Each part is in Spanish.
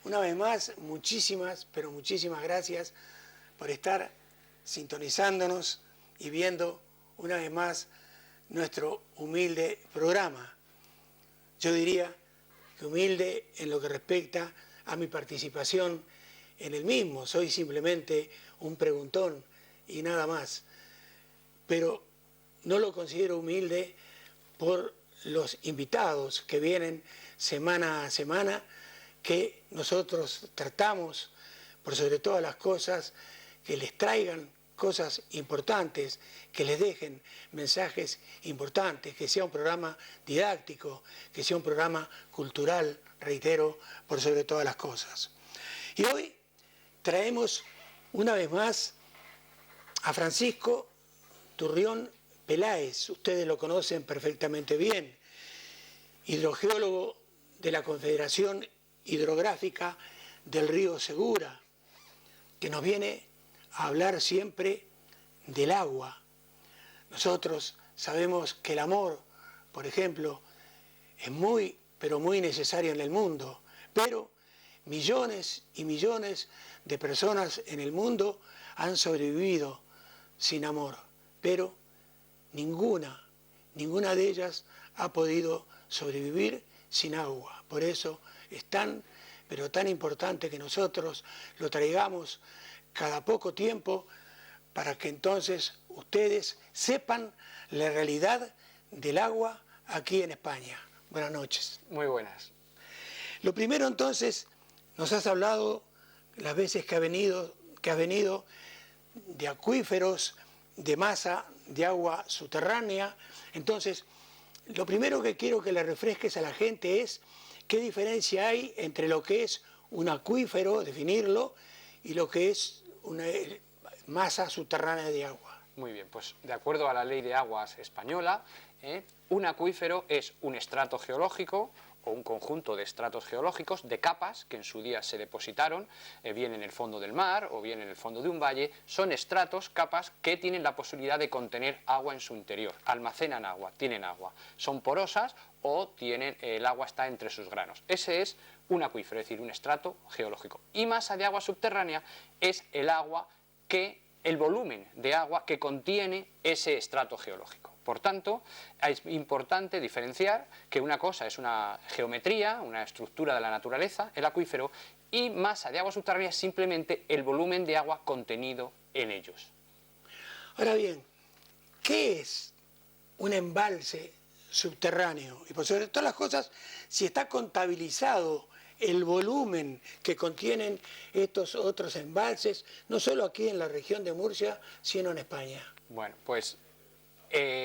Una vez más, muchísimas, pero muchísimas gracias por estar sintonizándonos y viendo una vez más nuestro humilde programa. Yo diría que humilde en lo que respecta a mi participación en el mismo. Soy simplemente un preguntón y nada más. Pero no lo considero humilde por los invitados que vienen semana a semana, que nosotros tratamos, por sobre todas las cosas, que les traigan cosas importantes, que les dejen mensajes importantes, que sea un programa didáctico, que sea un programa cultural, reitero, por sobre todas las cosas. Y hoy traemos una vez más a Francisco Turrión Peláez. Ustedes lo conocen perfectamente bien, hidrogeólogo de la Confederación Hidrográfica del Río Segura, que nos viene a hablar siempre del agua. Nosotros sabemos que el amor, por ejemplo, es muy, pero muy necesario en el mundo, pero millones y millones de personas en el mundo han sobrevivido sin amor, pero ninguna de ellas ha podido sobrevivir sin agua. Por eso es tan, pero tan importante que nosotros lo traigamos cada poco tiempo para que entonces ustedes sepan la realidad del agua aquí en España. Buenas noches. Muy buenas. Lo primero entonces, nos has hablado las veces que has venido de acuíferos, de masa de agua subterránea. Entonces, lo primero que quiero que le refresques a la gente es qué diferencia hay entre lo que es un acuífero, definirlo, y lo que es una masa subterránea de agua. Muy bien, pues de acuerdo a la Ley de Aguas española, un acuífero es un estrato geológico o un conjunto de estratos geológicos, de capas que en su día se depositaron, bien en el fondo del mar o bien en el fondo de un valle. Son estratos, capas que tienen la posibilidad de contener agua en su interior, almacenan agua, tienen agua, son porosas o el agua está entre sus granos. Ese es un acuífero, es decir, un estrato geológico. Y masa de agua subterránea es el volumen de agua que contiene ese estrato geológico. Por tanto, es importante diferenciar que una cosa es una geometría, una estructura de la naturaleza, el acuífero, y masa de agua subterránea es simplemente el volumen de agua contenido en ellos. Ahora bien, ¿qué es un embalse subterráneo? Y por sobre todas las cosas, si está contabilizado el volumen que contienen estos otros embalses, no solo aquí en la región de Murcia, sino en España. Bueno, pues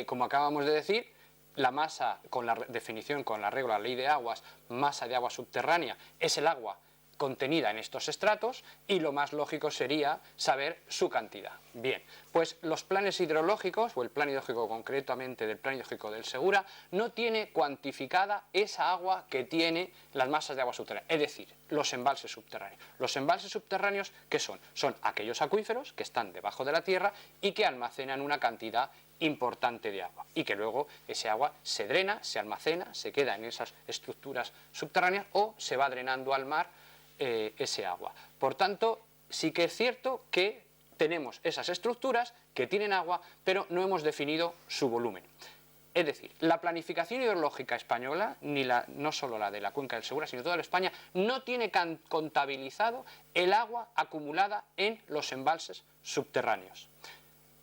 como acabamos de decir, la masa, con la definición, con la regla, la ley de aguas, masa de agua subterránea, es el agua contenida en estos estratos, y lo más lógico sería saber su cantidad. Bien, pues los planes hidrológicos, o el plan hidrológico concretamente del plan hidrológico del Segura, no tiene cuantificada esa agua que tiene las masas de agua subterránea, es decir, los embalses subterráneos. Los embalses subterráneos, ¿qué son? Son aquellos acuíferos que están debajo de la tierra y que almacenan una cantidad importante de agua, y que luego ese agua se drena, se almacena, se queda en esas estructuras subterráneas o se va drenando al mar ese agua. Por tanto, sí que es cierto que tenemos esas estructuras que tienen agua, pero no hemos definido su volumen. Es decir, la planificación hidrológica española, no solo la de la cuenca del Segura, sino toda la España, no tiene contabilizado el agua acumulada en los embalses subterráneos.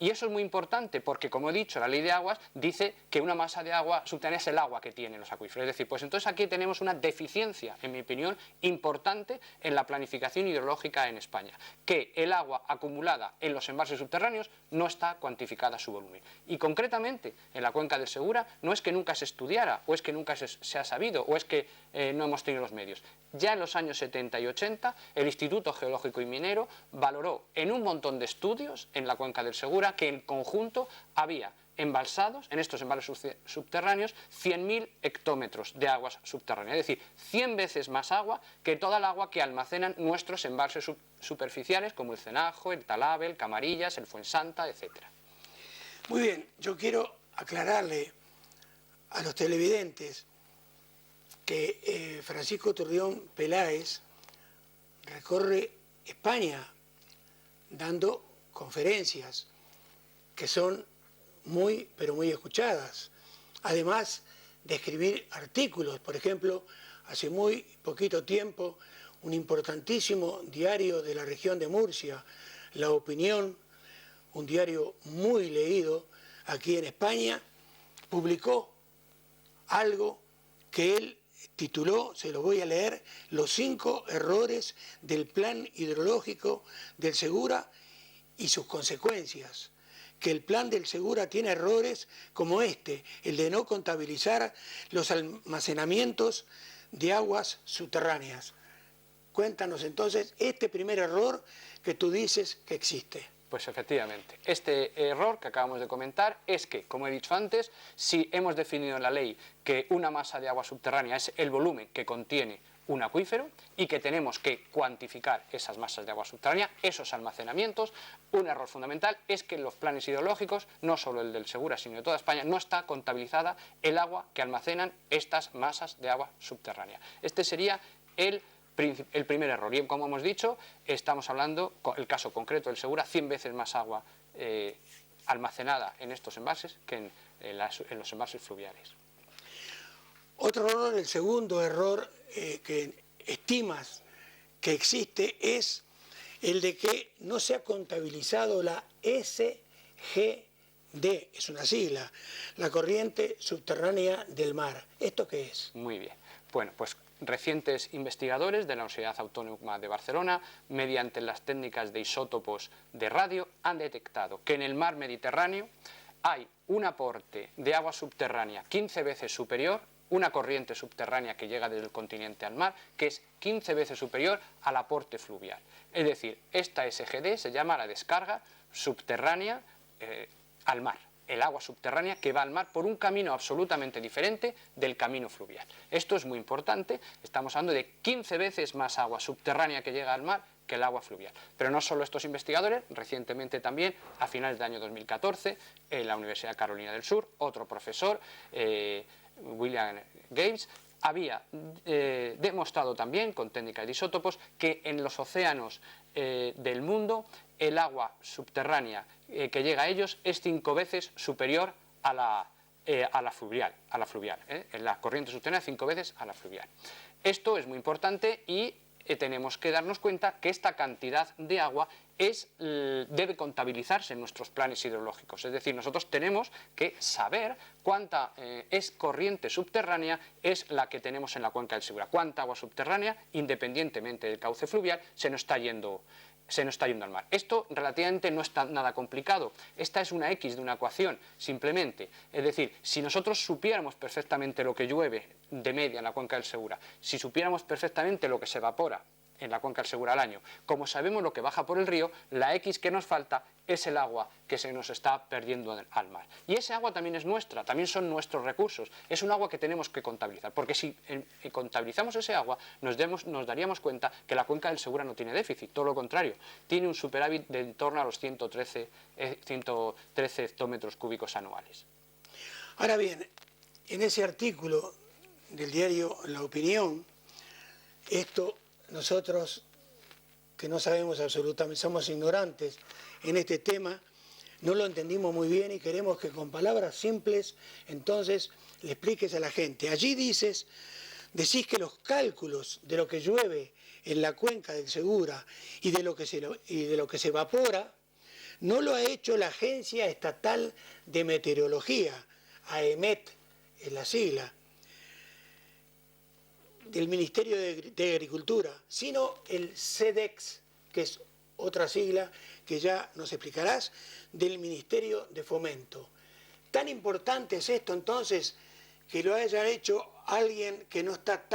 Y eso es muy importante porque, como he dicho, la ley de aguas dice que una masa de agua subterránea es el agua que tienen los acuíferos. Es decir, pues entonces aquí tenemos una deficiencia, en mi opinión, importante en la planificación hidrológica en España, que el agua acumulada en los embalses subterráneos no está cuantificada su volumen. Y concretamente, en la cuenca del Segura, no es que nunca se estudiara, o es que nunca se ha sabido, o es que no hemos tenido los medios. Ya en los años 70 y 80, el Instituto Geológico y Minero valoró en un montón de estudios en la cuenca del Segura que en conjunto había embalsados, en estos embalses subterráneos, 100.000 hectómetros de aguas subterráneas, es decir, 100 veces más agua que toda el agua que almacenan nuestros embalses superficiales como el Cenajo, el Talabe, el Camarillas, el Fuensanta, etc. Muy bien, yo quiero aclararle a los televidentes que Francisco Turrión Peláez recorre España dando conferencias que son muy, pero muy escuchadas. Además de escribir artículos, por ejemplo, hace muy poquito tiempo, un importantísimo diario de la región de Murcia, La Opinión, un diario muy leído aquí en España, publicó algo que él tituló, se lo voy a leer, Los 5 errores del plan hidrológico del Segura y sus consecuencias. Que el plan del Segura tiene errores como este, el de no contabilizar los almacenamientos de aguas subterráneas. Cuéntanos entonces este primer error que tú dices que existe. Pues efectivamente, este error que acabamos de comentar es que, como he dicho antes, si hemos definido en la ley que una masa de agua subterránea es el volumen que contiene un acuífero y que tenemos que cuantificar esas masas de agua subterránea, esos almacenamientos, un error fundamental es que en los planes hidrológicos, no solo el del Segura, sino de toda España, no está contabilizada el agua que almacenan estas masas de agua subterránea. Este sería el primer error, y como hemos dicho, estamos hablando, el caso concreto del Segura, 100 veces más agua almacenada en estos embalses que en los embalses fluviales. Otro error, el segundo error que estimas que existe es el de que no se ha contabilizado la SGD, es una sigla, la corriente subterránea del mar. ¿Esto qué es? Muy bien. Bueno, pues recientes investigadores de la Universidad Autónoma de Barcelona, mediante las técnicas de isótopos de radio, han detectado que en el mar Mediterráneo hay un aporte de agua subterránea 15 veces superior, una corriente subterránea que llega desde el continente al mar, que es 15 veces superior al aporte fluvial. Es decir, esta SGD se llama la descarga subterránea al mar. El agua subterránea que va al mar por un camino absolutamente diferente del camino fluvial. Esto es muy importante, estamos hablando de 15 veces más agua subterránea que llega al mar que el agua fluvial. Pero no solo estos investigadores, recientemente también, a finales del año 2014, en la Universidad de Carolina del Sur, otro profesor, William Gates, había demostrado también, con técnicas de isótopos, que en los océanos del mundo el agua subterránea que llega a ellos es 5 veces superior a la fluvial. En la corriente subterránea 5 veces a la fluvial. Esto es muy importante y tenemos que darnos cuenta que esta cantidad de agua debe contabilizarse en nuestros planes hidrológicos. Es decir, nosotros tenemos que saber cuánta corriente subterránea es la que tenemos en la cuenca del Segura. Cuánta agua subterránea, independientemente del cauce fluvial, se nos está yendo al mar. Esto relativamente no es nada complicado. Esta es una X de una ecuación, simplemente. Es decir, si nosotros supiéramos perfectamente lo que llueve de media en la cuenca del Segura, si supiéramos perfectamente lo que se evapora en la cuenca del Segura al año, como sabemos lo que baja por el río, la X que nos falta es el agua que se nos está perdiendo al mar. Y ese agua también es nuestra, también son nuestros recursos, es un agua que tenemos que contabilizar, porque si contabilizamos ese agua, nos daríamos cuenta que la cuenca del Segura no tiene déficit, todo lo contrario, tiene un superávit de en torno a los 113 hectómetros cúbicos anuales. Ahora bien, en ese artículo del diario La Opinión, nosotros que no sabemos absolutamente, somos ignorantes en este tema, no lo entendimos muy bien y queremos que con palabras simples entonces le expliques a la gente. Allí decís que los cálculos de lo que llueve en la cuenca del Segura y de lo que se evapora no lo ha hecho la Agencia Estatal de Meteorología, AEMET es la sigla, del Ministerio de Agricultura, sino el SEDEX, que es otra sigla que ya nos explicarás, del Ministerio de Fomento. ¿Tan importante es esto entonces que lo haya hecho alguien que no está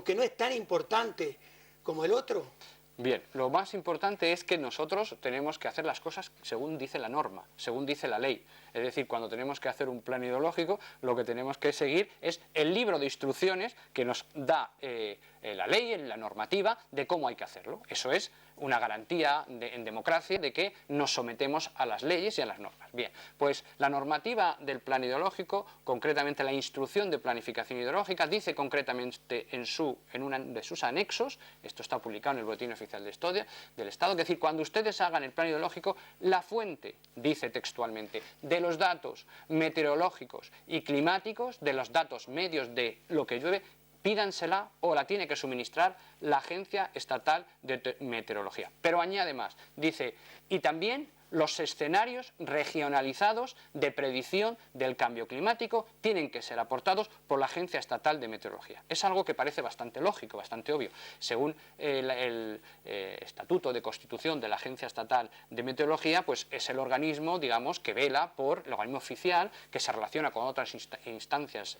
que no es tan importante como el otro? Bien, lo más importante es que nosotros tenemos que hacer las cosas según dice la norma, según dice la ley. Es decir, cuando tenemos que hacer un plan hidrológico, lo que tenemos que seguir es el libro de instrucciones que nos da la ley, la normativa de cómo hay que hacerlo. Eso es una garantía en democracia de que nos sometemos a las leyes y a las normas. Bien, pues la normativa del plan hidrológico, concretamente la instrucción de planificación hidrológica, dice concretamente en uno de sus anexos, esto está publicado en el Boletín Oficial del Estado, es decir, cuando ustedes hagan el plan hidrológico, la fuente, dice textualmente, de los datos meteorológicos y climáticos, de los datos medios de lo que llueve, pídansela o la tiene que suministrar la Agencia Estatal de Meteorología. Pero añade más, dice, y también los escenarios regionalizados de predicción del cambio climático tienen que ser aportados por la Agencia Estatal de Meteorología. Es algo que parece bastante lógico, bastante obvio. Según el Estatuto de Constitución de la Agencia Estatal de Meteorología, pues es el organismo, digamos, que vela por el organismo oficial que se relaciona con otras instancias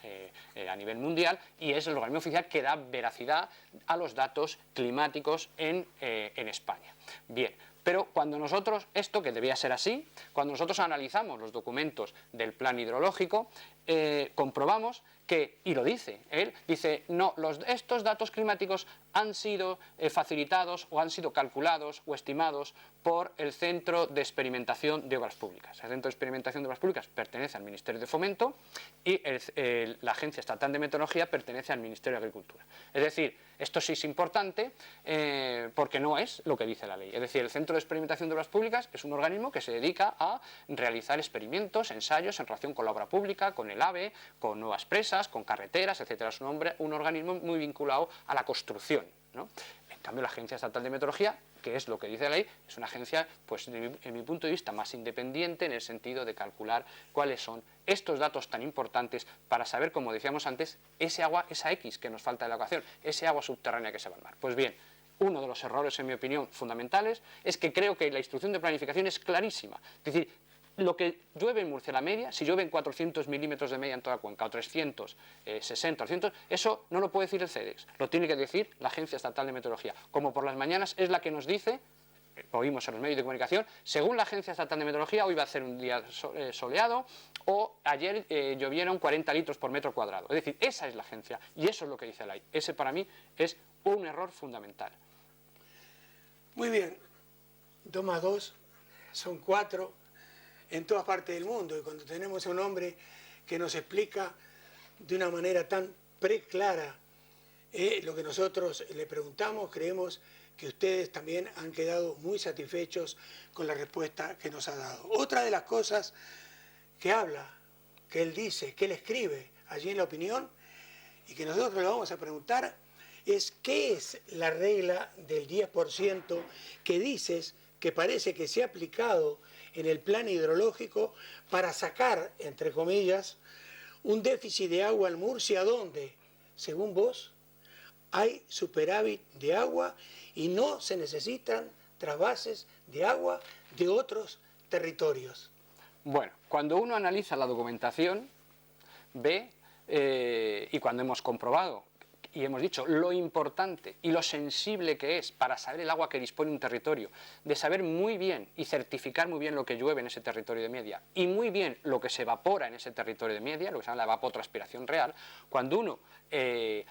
a nivel mundial y es el organismo oficial que da veracidad a los datos climáticos en España. Bien. Pero cuando nosotros, esto que debía ser así, cuando nosotros analizamos los documentos del plan hidrológico, comprobamos que, y lo dice, él dice, no, estos datos climáticos han sido facilitados o han sido calculados o estimados por el Centro de Experimentación de Obras Públicas. El Centro de Experimentación de Obras Públicas pertenece al Ministerio de Fomento y la Agencia Estatal de Meteorología pertenece al Ministerio de Agricultura. Es decir, esto sí es importante porque no es lo que dice la ley. Es decir, el Centro de Experimentación de Obras Públicas es un organismo que se dedica a realizar experimentos, ensayos en relación con la obra pública, con el AVE, con nuevas presas, con carreteras, etcétera. Es un organismo muy vinculado a la construcción, ¿no? En cambio, la Agencia Estatal de Meteorología, que es lo que dice la ley, es una agencia, pues, en mi punto de vista, más independiente en el sentido de calcular cuáles son estos datos tan importantes para saber, como decíamos antes, ese agua, esa X que nos falta de la ecuación, ese agua subterránea que se va al mar. Pues bien, uno de los errores, en mi opinión, fundamentales, es que creo que la instrucción de planificación es clarísima. Es decir, lo que llueve en Murcia, la media, si llueven 400 milímetros de media en toda la cuenca, o 360, 300, eso no lo puede decir el CEDEX, lo tiene que decir la Agencia Estatal de Meteorología. Como por las mañanas es la que nos dice, oímos en los medios de comunicación, según la Agencia Estatal de Meteorología, hoy va a ser un día soleado, o ayer llovieron 40 litros por metro cuadrado. Es decir, esa es la agencia, y eso es lo que dice la ley. Ese para mí es un error fundamental. Muy bien, 2 más 2 son 4 en todas partes del mundo, y cuando tenemos a un hombre que nos explica de una manera tan preclara lo que nosotros le preguntamos, creemos que ustedes también han quedado muy satisfechos con la respuesta que nos ha dado. Otra de las cosas que habla, que él dice, que él escribe allí en la opinión, y que nosotros le vamos a preguntar, es ¿qué es la regla del 10% que dices que parece que se ha aplicado en el plan hidrológico para sacar, entre comillas, un déficit de agua en Murcia donde, según vos, hay superávit de agua y no se necesitan trasvases de agua de otros territorios? Bueno, cuando uno analiza la documentación, ve, y cuando hemos comprobado y hemos dicho lo importante y lo sensible que es para saber el agua que dispone un territorio, de saber muy bien y certificar muy bien lo que llueve en ese territorio de media y muy bien lo que se evapora en ese territorio de media, lo que se llama la evapotranspiración real, cuando uno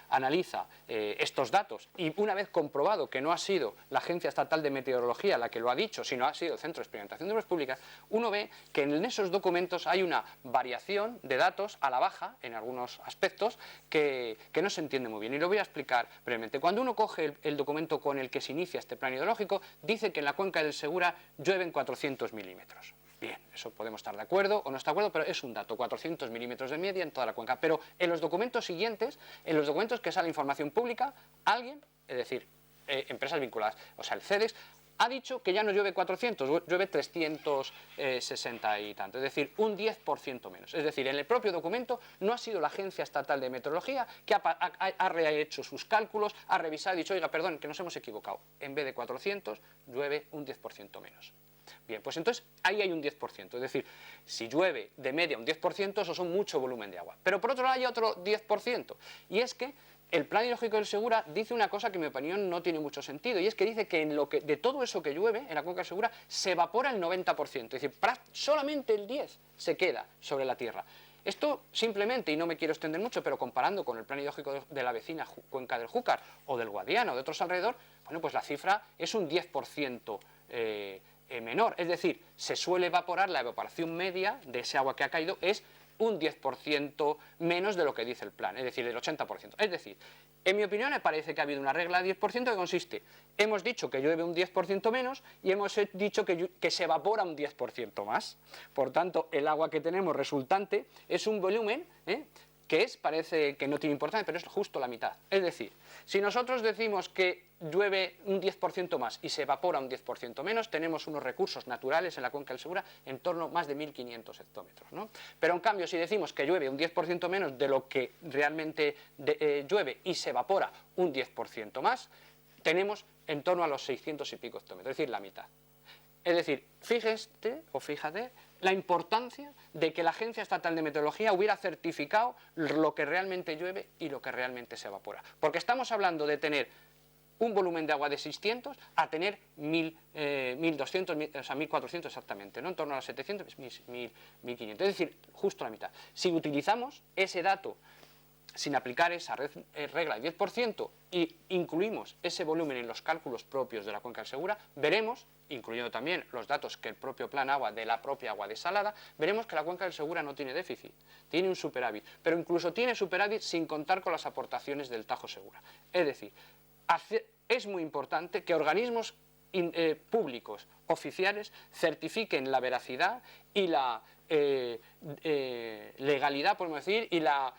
analiza estos datos y una vez comprobado que no ha sido la Agencia Estatal de Meteorología la que lo ha dicho, sino ha sido el Centro de Experimentación de Obras Públicas, uno ve que en esos documentos hay una variación de datos a la baja en algunos aspectos que no se entiende muy bien. Y lo voy a explicar brevemente. Cuando uno coge el documento con el que se inicia este plan hidrológico, dice que en la cuenca del Segura llueven 400 milímetros. Bien, eso podemos estar de acuerdo o no estar de acuerdo, pero es un dato, 400 milímetros de media en toda la cuenca. Pero en los documentos siguientes, en los documentos que sale información pública, alguien, es decir, empresas vinculadas, o sea, el CEDEX, ha dicho que ya no llueve 400, llueve 360 y tanto, es decir, un 10% menos. Es decir, en el propio documento no ha sido la Agencia Estatal de Meteorología que ha rehecho sus cálculos, ha revisado y dicho, oiga, perdón, que nos hemos equivocado, en vez de 400 llueve un 10% menos. Bien, pues entonces ahí hay un 10%, es decir, si llueve de media un 10%, eso son mucho volumen de agua. Pero por otro lado hay otro 10%, y es que el plan hidrológico del Segura dice una cosa que en mi opinión no tiene mucho sentido, y es que dice que, de todo eso que llueve en la cuenca del Segura se evapora el 90%, es decir, solamente el 10% se queda sobre la tierra. Esto simplemente, y no me quiero extender mucho, pero comparando con el plan hidrológico de la vecina cuenca del Júcar o del Guadiana o de otros alrededor, bueno, pues la cifra es un 10% menor, es decir, se suele evaporar, la evaporación media de ese agua que ha caído es un 10% menos de lo que dice el plan, es decir, del 80%. Es decir, en mi opinión me parece que ha habido una regla de 10% que consiste, hemos dicho que llueve un 10% menos y hemos dicho que se evapora un 10% más. Por tanto, el agua que tenemos resultante es un volumen que parece que no tiene importancia, pero es justo la mitad. Es decir, si nosotros decimos que llueve un 10% más y se evapora un 10% menos, tenemos unos recursos naturales en la cuenca del Segura en torno a más de 1.500 hectómetros, ¿no? Pero en cambio, si decimos que llueve un 10% menos de lo que realmente llueve y se evapora un 10% más, tenemos en torno a los 600 y pico hectómetros, es decir, la mitad. Es decir, fíjate la importancia de que la Agencia Estatal de Meteorología hubiera certificado lo que realmente llueve y lo que realmente se evapora. Porque estamos hablando de tener un volumen de agua de 600 a tener 1.200, o sea, 1.400 exactamente, ¿no? En torno a los 700, 1.500, es decir, justo la mitad. Si utilizamos ese dato sin aplicar esa regla del 10% y incluimos ese volumen en los cálculos propios de la cuenca del Segura, veremos, incluyendo también los datos que el propio plan agua de la propia agua desalada, veremos que la cuenca del Segura no tiene déficit, tiene un superávit, pero incluso tiene superávit sin contar con las aportaciones del Tajo Segura. Es decir, es muy importante que organismos públicos, oficiales, certifiquen la veracidad y la legalidad, podemos decir, y la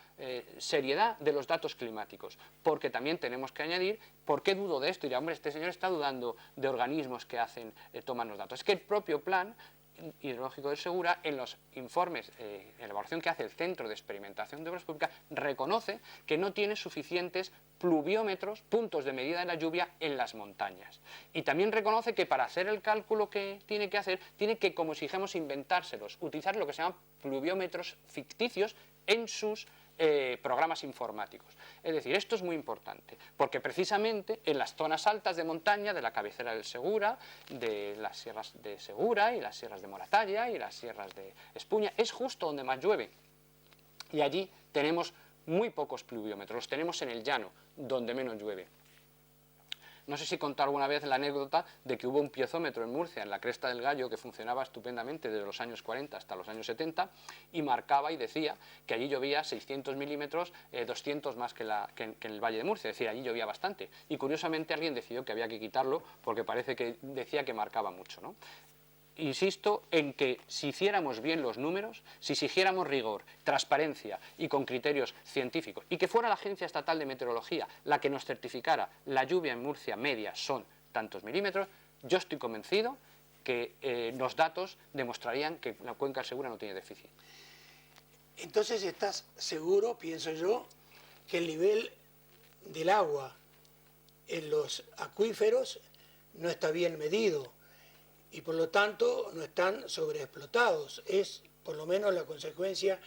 seriedad de los datos climáticos, porque también tenemos que añadir, ¿por qué dudo de esto? Y dirá, hombre, este señor está dudando de organismos que toman los datos. Es que el propio plan hidrológico del Segura, en los informes, en la evaluación que hace el Centro de Experimentación de Obras Públicas, reconoce que no tiene suficientes pluviómetros, puntos de medida de la lluvia en las montañas. Y también reconoce que para hacer el cálculo que tiene que hacer, tiene que, como si dijéramos, inventárselos, utilizar lo que se llaman pluviómetros ficticios en sus programas informáticos. Es decir, esto es muy importante, porque precisamente en las zonas altas de montaña, de la cabecera del Segura, de las sierras de Segura y las sierras de Moratalla y las sierras de Espuña, es justo donde más llueve. Y allí tenemos muy pocos pluviómetros, los tenemos en el llano, donde menos llueve. No sé si contar alguna vez la anécdota de que hubo un piezómetro en Murcia, en la Cresta del Gallo, que funcionaba estupendamente desde los años 40 hasta los años 70, y marcaba y decía que allí llovía 600 milímetros, 200 más que en el Valle de Murcia, es decir, allí llovía bastante. Y curiosamente alguien decidió que había que quitarlo porque parece que decía que marcaba mucho, ¿no? Insisto en que si hiciéramos bien los números, si exigiéramos rigor, transparencia y con criterios científicos, y que fuera la Agencia Estatal de Meteorología la que nos certificara la lluvia en Murcia media son tantos milímetros, yo estoy convencido que los datos demostrarían que la cuenca del Segura no tiene déficit. Entonces estás seguro, pienso yo, que el nivel del agua en los acuíferos no está bien medido y por lo tanto no están sobreexplotados. Es por lo menos la consecuencia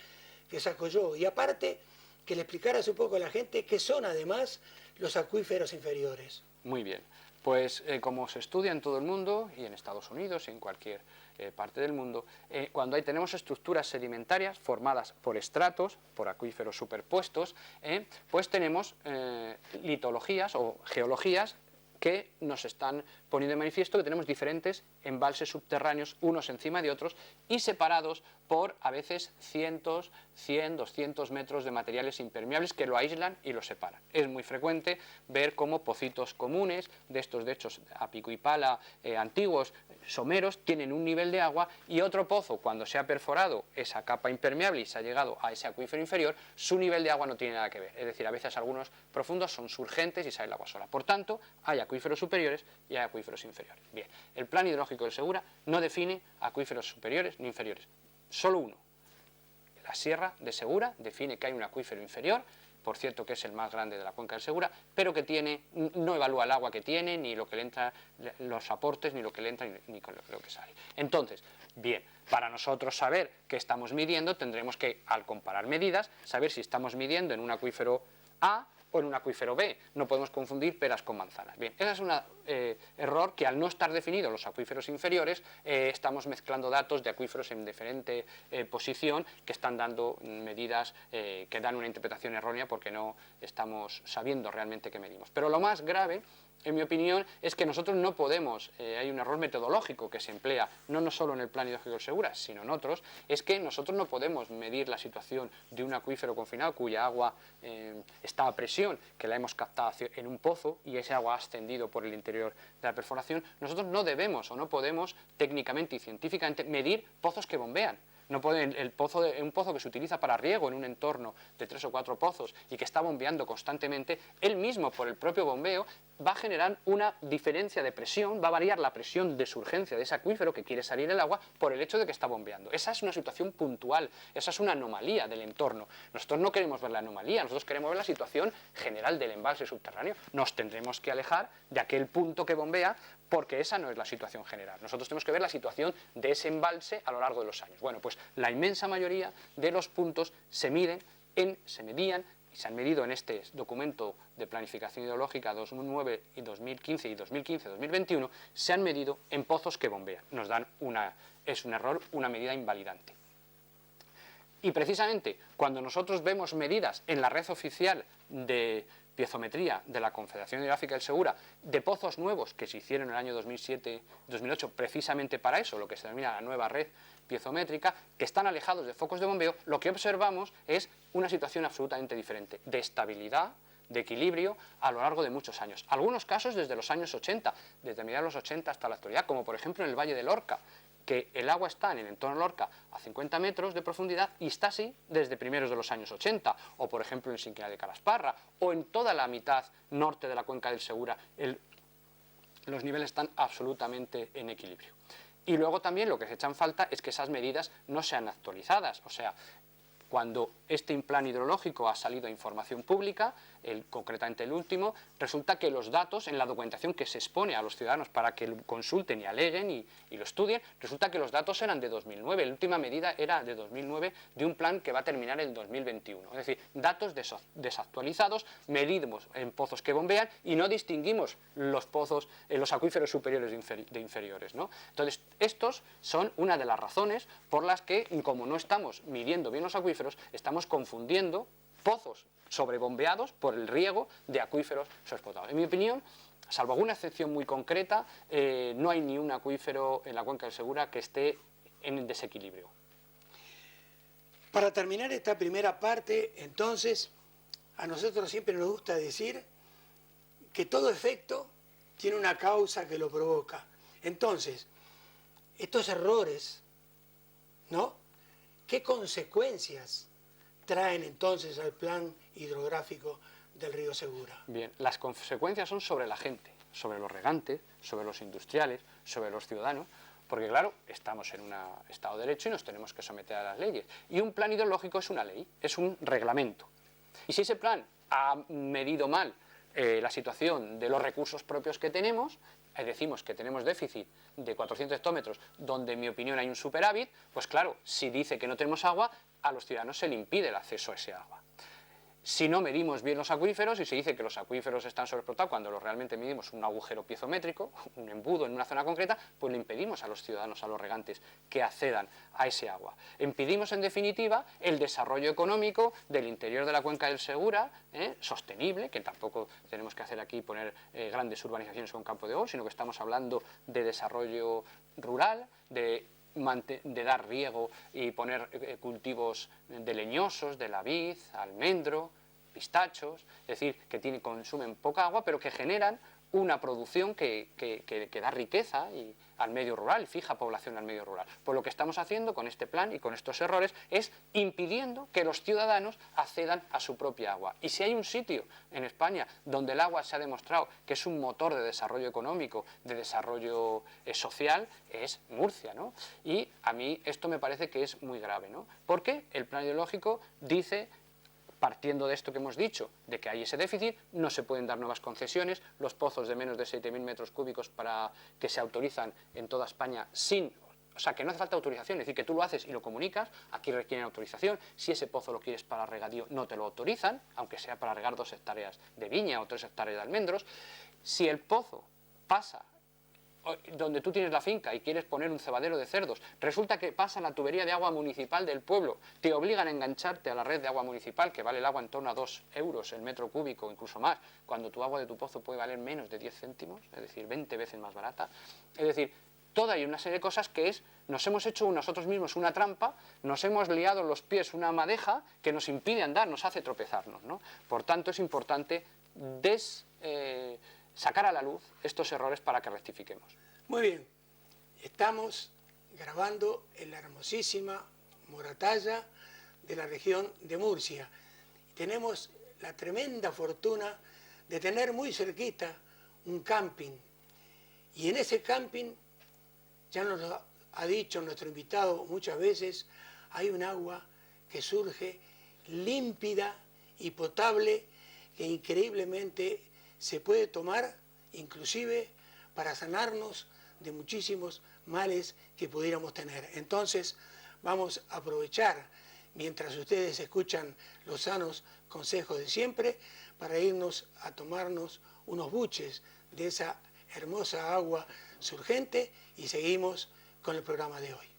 que saco yo. Y aparte, que le explicaras un poco a la gente qué son además los acuíferos inferiores. Muy bien, pues como se estudia en todo el mundo y en Estados Unidos y en cualquier parte del mundo, cuando tenemos estructuras sedimentarias formadas por estratos, por acuíferos superpuestos, pues tenemos litologías o geologías que nos están poniendo de manifiesto que tenemos diferentes embalses subterráneos unos encima de otros y separados por a veces cientos, 100, 200 metros de materiales impermeables que lo aíslan y lo separan. Es muy frecuente ver cómo pocitos comunes, de estos de hechos a pico y pala antiguos, someros, tienen un nivel de agua y otro pozo, cuando se ha perforado esa capa impermeable y se ha llegado a ese acuífero inferior, su nivel de agua no tiene nada que ver. Es decir, a veces algunos profundos son surgentes y sale el agua sola. Por tanto, hay acuíferos superiores y hay acuíferos inferiores. Bien, el plan hidrológico del Segura no define acuíferos superiores ni inferiores, solo uno. La Sierra de Segura define que hay un acuífero inferior, por cierto que es el más grande de la cuenca del Segura, pero que no evalúa el agua que tiene, ni lo que le entra, los aportes, ni lo que le entra, ni con lo que sale. Entonces, bien, para nosotros saber qué estamos midiendo, tendremos que, al comparar medidas, saber si estamos midiendo en un acuífero A o en un acuífero B. No podemos confundir peras con manzanas. Bien, ese es un error que al no estar definidos los acuíferos inferiores, estamos mezclando datos de acuíferos en diferente posición que están dando medidas que dan una interpretación errónea porque no estamos sabiendo realmente qué medimos. Pero lo más grave, en mi opinión, es que nosotros no podemos, hay un error metodológico que se emplea no solo en el Plan Hidrológico del Segura, sino en otros, es que nosotros no podemos medir la situación de un acuífero confinado cuya agua está a presión, que la hemos captado en un pozo y ese agua ha ascendido por el interior de la perforación. Nosotros no debemos o no podemos técnicamente y científicamente medir pozos que bombean. No puede, un pozo que se utiliza para riego en un entorno de 3 o 4 pozos y que está bombeando constantemente, él mismo por el propio bombeo va a generar una diferencia de presión, va a variar la presión de surgencia de ese acuífero que quiere salir el agua por el hecho de que está bombeando. Esa es una situación puntual, esa es una anomalía del entorno. Nosotros no queremos ver la anomalía, nosotros queremos ver la situación general del embalse subterráneo. Nos tendremos que alejar de aquel punto que bombea porque esa no es la situación general. Nosotros tenemos que ver la situación de ese embalse a lo largo de los años. Bueno, pues la inmensa mayoría de los puntos se medían y se han medido en este documento de planificación hidrológica 2009 y 2015 y 2015-2021, se han medido en pozos que bombean. Nos dan es un error, una medida invalidante. Y precisamente cuando nosotros vemos medidas en la red oficial de piezometría de la Confederación Hidrográfica del Segura de pozos nuevos que se hicieron en el año 2007-2008 precisamente para eso, lo que se denomina la nueva red piezométrica, que están alejados de focos de bombeo, lo que observamos es una situación absolutamente diferente, de estabilidad, de equilibrio a lo largo de muchos años. Algunos casos desde los años 80, desde mediados de los 80 hasta la actualidad, como por ejemplo en el Valle del Lorca, que el agua está en el entorno de Lorca a 50 metros de profundidad y está así desde primeros de los años 80, o por ejemplo en Sinquina de Calasparra, o en toda la mitad norte de la cuenca del Segura, los niveles están absolutamente en equilibrio. Y luego también lo que se echa en falta es que esas medidas no sean actualizadas, o sea, cuando este plan hidrológico ha salido a información pública, concretamente el último, resulta que los datos en la documentación que se expone a los ciudadanos para que lo consulten y aleguen y lo estudien, resulta que los datos eran de 2009, la última medida era de 2009 de un plan que va a terminar en 2021, es decir, datos desactualizados, medimos en pozos que bombean y no distinguimos los pozos, los acuíferos superiores de inferiores, ¿no? Entonces, estos son una de las razones por las que, como no estamos midiendo bien los acuíferos, estamos confundiendo pozos sobrebombeados por el riego de acuíferos sobreexplotados. En mi opinión, salvo alguna excepción muy concreta, no hay ni un acuífero en la cuenca del Segura que esté en desequilibrio. Para terminar esta primera parte, entonces, a nosotros siempre nos gusta decir que todo efecto tiene una causa que lo provoca. Entonces, estos errores, ¿no?, ¿qué consecuencias traen entonces al plan hidrográfico del río Segura? Bien, las consecuencias son sobre la gente, sobre los regantes, sobre los industriales, sobre los ciudadanos, porque claro, estamos en un Estado de Derecho y nos tenemos que someter a las leyes. Y un plan hidrológico es una ley, es un reglamento. Y si ese plan ha medido mal la situación de los recursos propios que tenemos, decimos que tenemos déficit de 400 hectómetros, donde en mi opinión hay un superávit, pues claro, si dice que no tenemos agua, a los ciudadanos se le impide el acceso a ese agua. Si no medimos bien los acuíferos y se dice que los acuíferos están sobreexplotados cuando realmente medimos un agujero piezométrico, un embudo en una zona concreta, pues le impedimos a los ciudadanos, a los regantes, que accedan a ese agua. Impedimos en definitiva el desarrollo económico del interior de la cuenca del Segura, sostenible, que tampoco tenemos que hacer aquí poner grandes urbanizaciones con campo de golf, sino que estamos hablando de desarrollo rural, de dar riego y poner cultivos de leñosos, de la vid, almendro, pistachos, es decir, que consumen poca agua, pero que generan una producción que da riqueza al medio rural, fija población al medio rural. Pues lo que estamos haciendo con este plan y con estos errores es impidiendo que los ciudadanos accedan a su propia agua. Y si hay un sitio en España donde el agua se ha demostrado que es un motor de desarrollo económico, de desarrollo social, es Murcia, ¿no? Y a mí esto me parece que es muy grave, ¿no? Porque el plan hidrológico dice, partiendo de esto que hemos dicho, de que hay ese déficit, no se pueden dar nuevas concesiones, los pozos de menos de 7.000 metros cúbicos que se autorizan en toda España sin O sea, que no hace falta autorización, es decir, que tú lo haces y lo comunicas, aquí requieren autorización, si ese pozo lo quieres para regadío no te lo autorizan, aunque sea para regar 2 hectáreas de viña o 3 hectáreas de almendros. Si el pozo pasa donde tú tienes la finca y quieres poner un cebadero de cerdos, resulta que pasa en la tubería de agua municipal del pueblo, te obligan a engancharte a la red de agua municipal, que vale el agua en torno a 2 euros el metro cúbico, incluso más, cuando tu agua de tu pozo puede valer menos de 10 céntimos, es decir, 20 veces más barata. Es decir, toda hay una serie de cosas que nos hemos hecho nosotros mismos una trampa, nos hemos liado en los pies una madeja que nos impide andar, nos hace tropezarnos, ¿no? Por tanto, es importante sacar a la luz estos errores para que rectifiquemos. Muy bien, estamos grabando en la hermosísima Moratalla de la región de Murcia. Tenemos la tremenda fortuna de tener muy cerquita un camping. Y en ese camping, ya nos lo ha dicho nuestro invitado muchas veces, hay un agua que surge límpida y potable que increíblemente se puede tomar, inclusive para sanarnos de muchísimos males que pudiéramos tener. Entonces, vamos a aprovechar, mientras ustedes escuchan los sanos consejos de siempre, para irnos a tomarnos unos buches de esa hermosa agua surgente y seguimos con el programa de hoy.